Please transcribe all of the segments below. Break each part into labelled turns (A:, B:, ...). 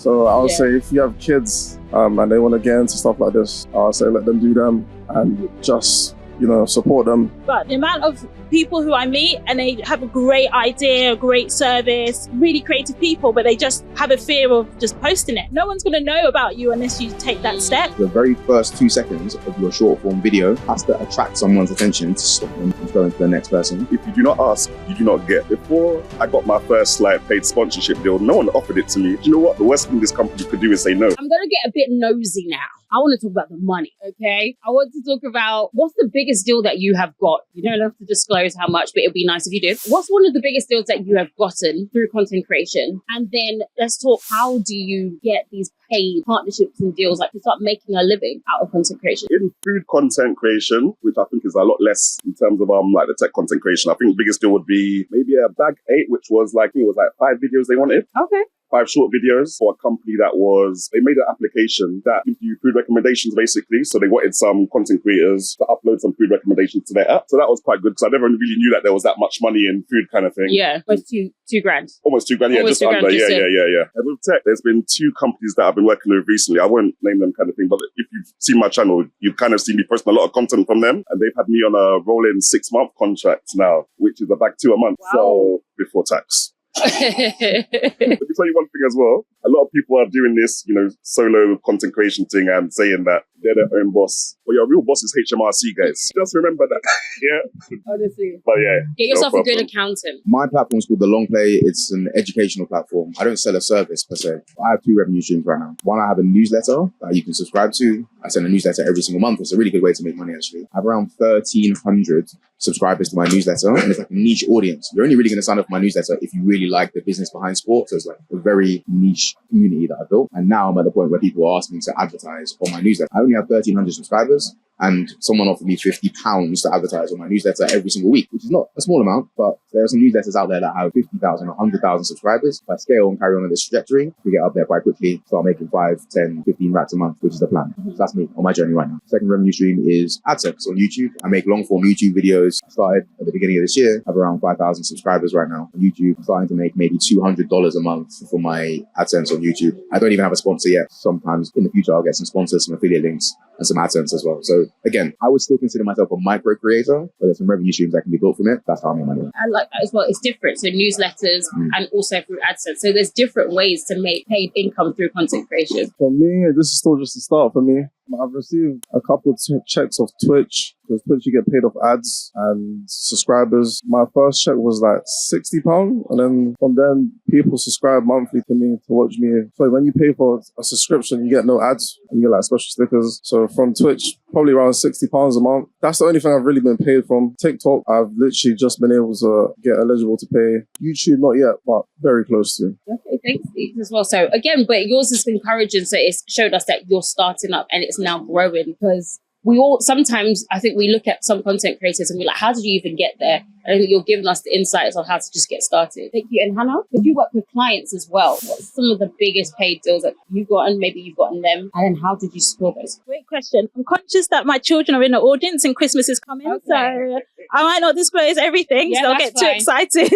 A: So I would say if you have kids and they want to get into stuff like this, I would say let them do them and just, support them.
B: But the amount of people who I meet and they have a great idea, a great service, really creative people, but they just have a fear of just posting it. No one's going to know about you unless you take that step.
C: The very first 2 seconds of your short form video has to attract someone's attention to stop them from going to the next person.
D: If you do not ask, you do not get. Before I got my first paid sponsorship deal, no one offered it to me. Do you know what? The worst thing this company could do is say no.
E: I'm going to get a bit nosy now. I want to talk about the money, okay? I want to talk about what's the biggest deal that you have got. You don't have to disclose how much, but it'd be nice if you do. What's one of the biggest deals that you have gotten through content creation? And then let's talk, how do you get these paid partnerships and deals, to start making a living out of content creation?
D: In food content creation, which I think is a lot less in terms of the tech content creation, I think the biggest deal would be maybe a bag 8, which was I think it was 5 videos they wanted.
E: Okay.
D: 5 short videos for a company they made an application that gives you food recommendations basically. So they wanted some content creators to upload some food recommendations to their app. So that was quite good because I never really knew that there was that much money in food kind of thing.
E: Yeah, it was $2 grand.
D: Almost $2 grand, yeah,
E: Almost
D: just under.
E: grand,
D: Yeah. And with tech, there's been 2 companies that I've been working with recently. I won't name them kind of thing, but if you've seen my channel, you've kind of seen me posting a lot of content from them. And they've had me on a rolling 6-month contract now, which is a bag 2 a month.
E: Wow.
D: So before tax. Let me tell you one thing as well. A lot of people are doing this, solo content creation thing and saying that they're their own boss. But your real boss is HMRC, guys. Just remember that. Yeah.
E: Honestly.
D: But yeah.
E: Get yourself a good accountant.
C: My platform is called The Long Play. It's an educational platform. I don't sell a service per se. I have 2 revenue streams right now. One, I have a newsletter that you can subscribe to. I send a newsletter every single month. It's a really good way to make money, actually. I have around 1,300 subscribers to my newsletter, and it's a niche audience. You're only really going to sign up for my newsletter if you really like the business behind sports. So it's a very niche community that I built. And now I'm at the point where people are asking me to advertise on my newsletter. I only have 1,300 subscribers, and someone offered me £50 to advertise on my newsletter every single week, which is not a small amount, but there are some newsletters out there that have 50,000 or 100,000 subscribers. If I scale and carry on this trajectory, we get up there quite quickly, start making 5, 10, 15 racks a month, which is the plan. So that's me on my journey right now. Second revenue stream is AdSense on YouTube. I make long form YouTube videos. I started at the beginning of this year. I have around 5,000 subscribers right now on YouTube. I'm starting to make maybe $200 a month for my AdSense on YouTube. I don't even have a sponsor yet. Sometimes in the future, I'll get some sponsors, some affiliate links, and some AdSense as well. So again, I would still consider myself a micro creator, but there's some revenue streams that can be built from it. That's how I make money.
E: And like as well, it's different. So newsletters and also through AdSense. So there's different ways to make paid income through content creation.
A: For me, this is still just the start for me. I've received a couple of checks off Twitch, because Twitch you get paid off ads and subscribers. My first check was £60, and then from then people subscribe monthly to me to watch me. So when you pay for a subscription, you get no ads and you get special stickers. So from Twitch, probably around £60 a month. That's the only thing I've really been paid from. TikTok, I've literally just been able to get eligible to pay. YouTube, not yet, but very close to.
E: Okay, thanks as well. So again, but yours is encouraging. So it's showed us that you're starting up and it's now growing, because we all sometimes, I think we look at some content creators and we're like, how did you even get there? And I think you're giving us the insights on how to just get started. Thank you. And Hannah, because you work with clients as well, what's some of the biggest paid deals that you've gotten, maybe you've gotten them, and then how did you secure those?
B: Great question. I'm conscious that my children are in the audience and Christmas is coming, so I might not disclose everything, so they'll get too excited.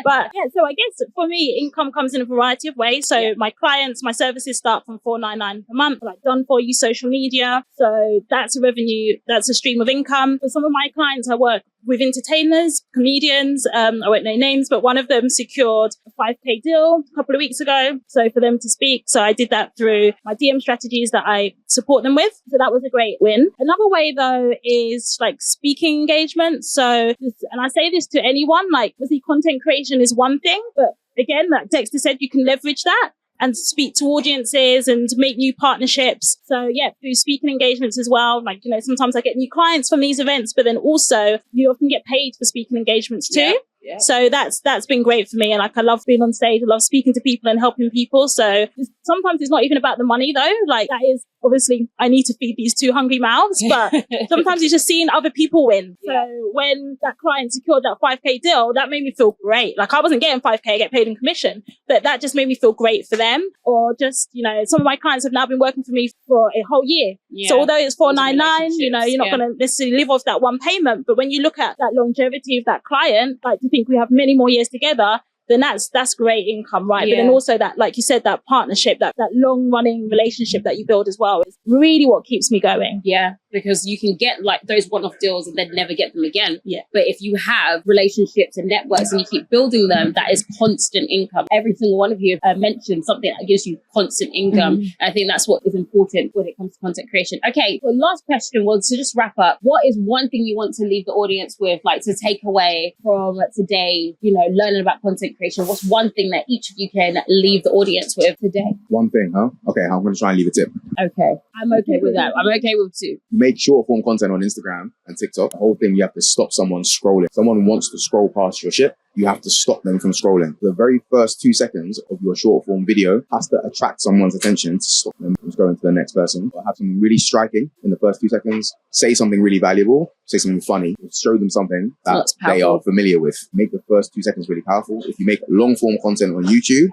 B: But yeah, so I guess for me, income comes in a variety of ways. So my clients, my services start from $4.99 per month, like done for you social media. So that's a revenue, that's a stream of income. For some of my clients, I work with entertainers, comedians, I won't name names, but one of them secured a 5K deal a couple of weeks ago. So for them to speak. So I did that through my DM strategies that I support them with. So that was a great win. Another way though is speaking engagement. So, and I say this to anyone, obviously content creation is one thing, but again, like Dexter said, you can leverage that and speak to audiences and make new partnerships. So yeah, through speaking engagements as well. Sometimes I get new clients from these events, but then also you often get paid for speaking engagements too. Yeah. So that's been great for me. And I love being on stage. I love speaking to people and helping people. So sometimes it's not even about the money though. That is obviously I need to feed these 2 hungry mouths, but sometimes it's just seeing other people win. Yeah. So when that client secured that 5K deal, that made me feel great. I wasn't getting 5K, I get paid in commission, but that just made me feel great for them. Or just, some of my clients have now been working for me for a whole year. Yeah. So although it's $4.99, you're not going to necessarily live off that one payment. But when you look at that longevity of that client, to think we have many more years together, then that's great income, right?
E: Yeah.
B: But then also that, like you said, that partnership, that long running relationship that you build as well is really what keeps me going.
E: Yeah, because you can get like those one-off deals and then never get them again.
B: Yeah.
E: But if you have relationships and networks and you keep building them, that is constant income. Every single one of you mentioned something that gives you constant income.
B: Mm-hmm.
E: I think that's what is important when it comes to content creation. Okay, the last question was to just wrap up. What is one thing you want to leave the audience with, like to take away from today, you know, learning about content creation? What's one thing that each of you can leave the audience with today?
C: One thing, huh? Okay, I'm going to try and leave a tip.
E: Okay, I'm okay with that. I'm okay with 2.
C: Make short form content on Instagram and TikTok. The whole thing, you have to stop someone scrolling. Someone wants to scroll past your shit. You have to stop them from scrolling. The very first 2 seconds of your short form video has to attract someone's attention to stop them from going to the next person. Or have something really striking in the first 2 seconds. Say something really valuable. Say something funny. Show them something that they are familiar with. Make the first 2 seconds really powerful. If you make long form content on YouTube,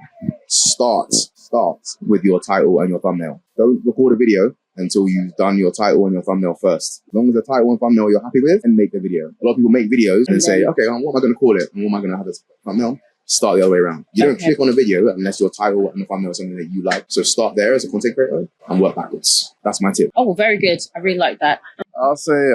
C: start with your title and your thumbnail. Don't record a video until you've done your title and your thumbnail first. As long as the title and thumbnail you're happy with, and make the video. A lot of people make videos and say, okay, what am I going to call it? And what am I going to have as thumbnail? Start the other way around. You don't click on a video unless your title and the thumbnail is something that you like. So start there as a content creator and work backwards. That's my tip.
E: Oh, very good. I really like that.
A: I'll say,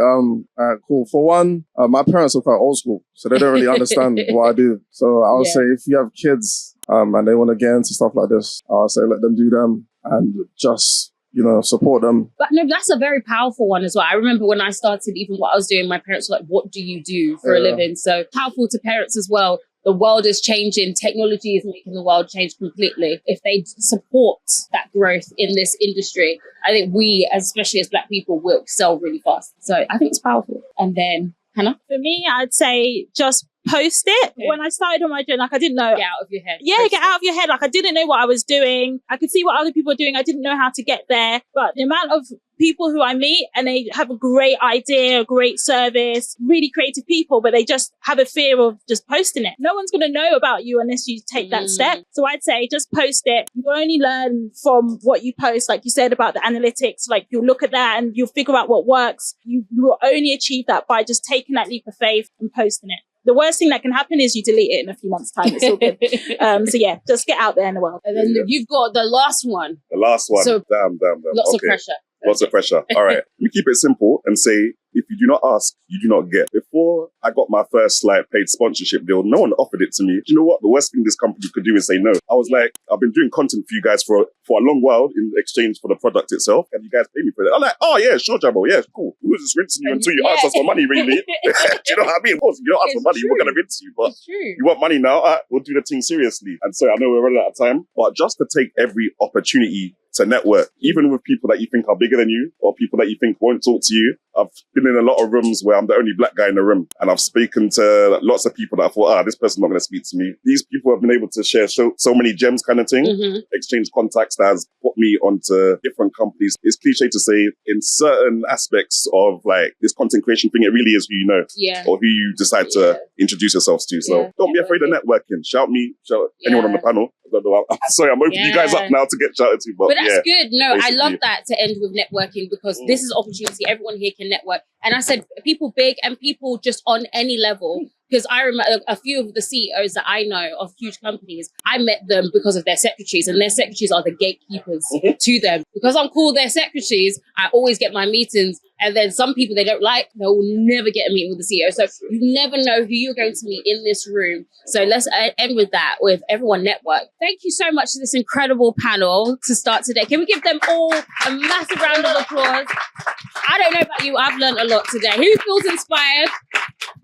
A: cool. For one, my parents are quite old school, so they don't really understand what I do. So I'll say if you have kids and they want to get into stuff like this, I'll say let them do them and just, you know, support them.
E: But no, that's a very powerful one as well. I remember when I started, even what I was doing, my parents were like, what do you do for a living? So powerful to parents as well. The world is changing. Technology is making the world change completely. If they support that growth in this industry, I think we, especially as Black people, will excel really fast. So I think it's powerful. And then, Hannah?
B: For me, I'd say just post it. When I started on my journey, like I didn't know.
E: Get out of your head.
B: Yeah, get out of your head. Like I didn't know what I was doing. I could see what other people were doing. I didn't know how to get there. But the amount of people who I meet and they have a great idea, a great service, really creative people, but they just have a fear of just posting it. No one's going to know about you unless you take that step. So I'd say just post it. You only learn from what you post. Like you said about the analytics, like you'll look at that and you'll figure out what works. You will only achieve that by just taking that leap of faith and posting it. The worst thing that can happen is you delete it in a few months' time. It's all good. So yeah, just get out there in the world.
E: And then you've got the last one.
D: The last one.
E: So
D: damn.
E: Lots of pressure.
D: Lots of pressure. All right. Let me keep it simple and say, if you do not ask, you do not get. Before I got my first paid sponsorship deal, no one offered it to me. Do you know what? The worst thing this company could do is say no. I was like, I've been doing content for you guys for a long while in exchange for the product itself. And you guys pay me for it. I'm like, oh yeah, sure, Jamo. Yeah, cool. We were just rinsing you until you ask us for money, really. Do you know what I mean? Of course, if you don't ask for money, we're going to rinse you. But you want money now? We'll do the thing seriously. And so I know we're running out of time, but just to take every opportunity to network, even with people that you think are bigger than you or people that you think won't talk to you. I've been in a lot of rooms where I'm the only Black guy in the room, and I've spoken to lots of people that I thought, this person's not going to speak to me. These people have been able to share so many gems kind of thing, exchange contacts that has put me onto different companies. It's cliche to say in certain aspects of this content creation thing, it really is who you know or who you decide to introduce yourselves to. So don't be afraid of networking. Shout me, shout anyone on the panel. Sorry, I'm opening you guys up now to get shouted to. But
E: that's good. No,
D: basically.
E: I love that to end with networking because this is opportunity. Everyone here can network. And I said people big and people just on any level. Because I remember a few of the CEOs that I know of huge companies, I met them because of their secretaries, and their secretaries are the gatekeepers to them. Because I'm cool with their secretaries, I always get my meetings. And then some people they don't like, they will never get a meeting with the CEO. So you never know who you're going to meet in this room. So let's end with that, with everyone network. Thank you so much to this incredible panel to start today. Can we give them all a massive round of applause? I don't know about you, I've learned a lot today. Who feels inspired?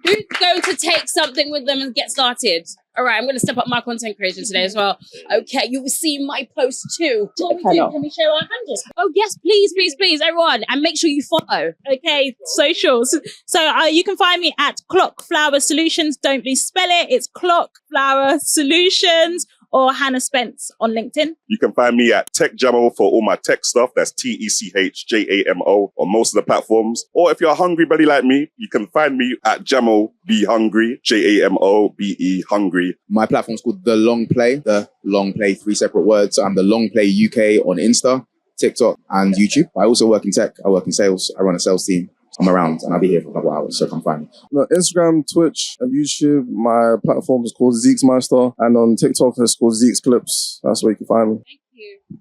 E: Who's going to take something with them and get started? All right, I'm going to step up my content creation today as well. Okay, you will see my post too. What we do? Can we share our handles? Oh yes, please, everyone, and make sure you follow.
B: Okay, socials. So you can find me at Clock Flower Solutions. Don't misspell it. It's Clock Flower Solutions. Or Hannah Spence on LinkedIn.
D: You can find me at Tech Jamo for all my tech stuff. That's TECHJAMO on most of the platforms. Or if you're a hungry belly like me, you can find me at Jamo Be Hungry, JAMOBE Hungry.
C: My platform's called The Long Play. 3 separate words. I'm The Long Play UK on Insta, TikTok, and YouTube. I also work in tech. I work in sales. I run a sales team. I'm around and I'll be here for a couple of hours, so come find me.
A: No, Instagram, Twitch, and YouTube. My platform is called Zeeksmeister, and on TikTok it's called Zeeks Clips. That's where you can find me.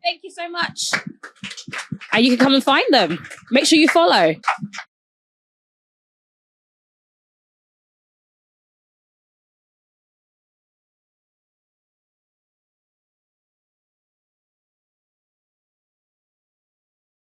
E: Thank you so much. And you can come and find them. Make sure you follow.